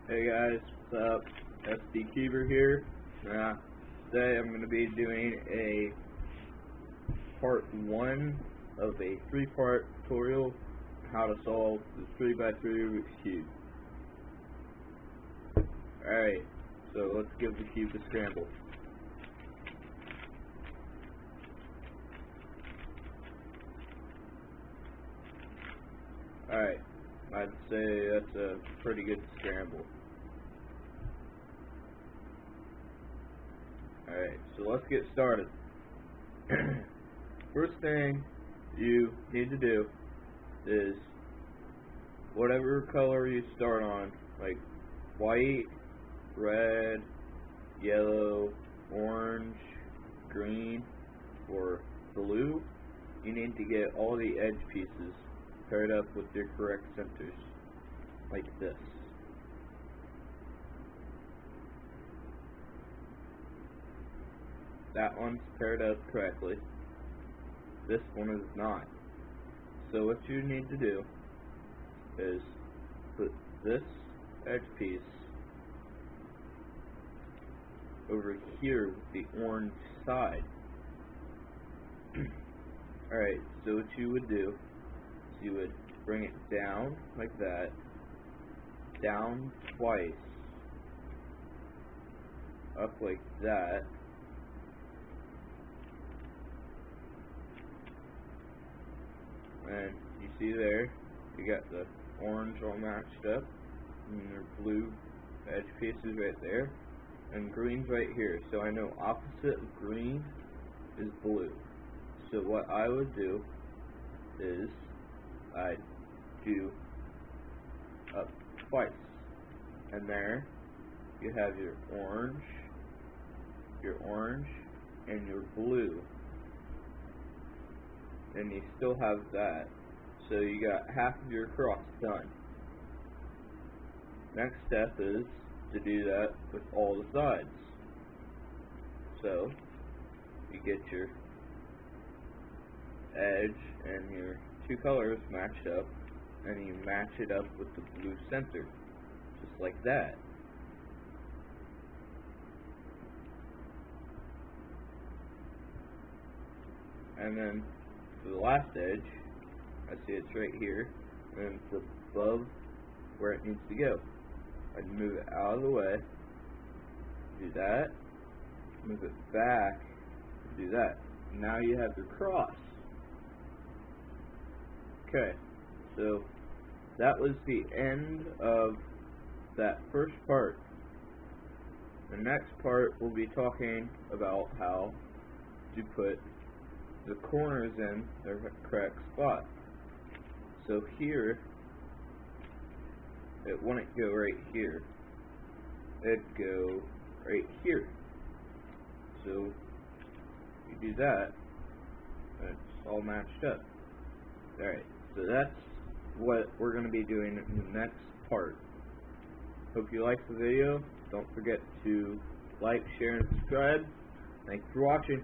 Hey guys, what's up? SD Cuber here. Today I'm going to be doing a part 1 of a 3-part tutorial on how to solve the 3x3 Rubik's Cube. Alright, so let's give the cube a scramble. Alright, I'd say that's a pretty good scramble. Alright, so let's get started. First thing you need to do is whatever color you start on, like white, red, yellow, orange, green, or blue, you need to get all the edge pieces paired up with their correct centers, like this. That one's paired up correctly. This one is not. So what you need to do is put this edge piece over here with the orange side. Alright, so what you would do is you would bring it down like that, down twice, up like that, and you see there, you got the orange all matched up, and your blue edge pieces right there, and green's right here. So I know opposite of green is blue. So what I would do is I'd do up twice, and there you have your orange, and your blue. And you still have that, so you got half of your cross done. Next step is to do that with all the sides. So you get your edge and your two colors matched up, and you match it up with the blue center, just like that. And then for the last edge, I see it's right here, and it's above where it needs to go. I'd move it out of the way, do that, move it back, do that. Now you have your cross. Okay, so that was the end of that first part. The next part we'll be talking about how to put the corners in the correct spot. So here, it wouldn't go right here, it'd go right here. So you do that, and it's all matched up. Alright, so that's what we're going to be doing in the next part. Hope you liked the video. Don't forget to like, share, and subscribe. Thanks for watching.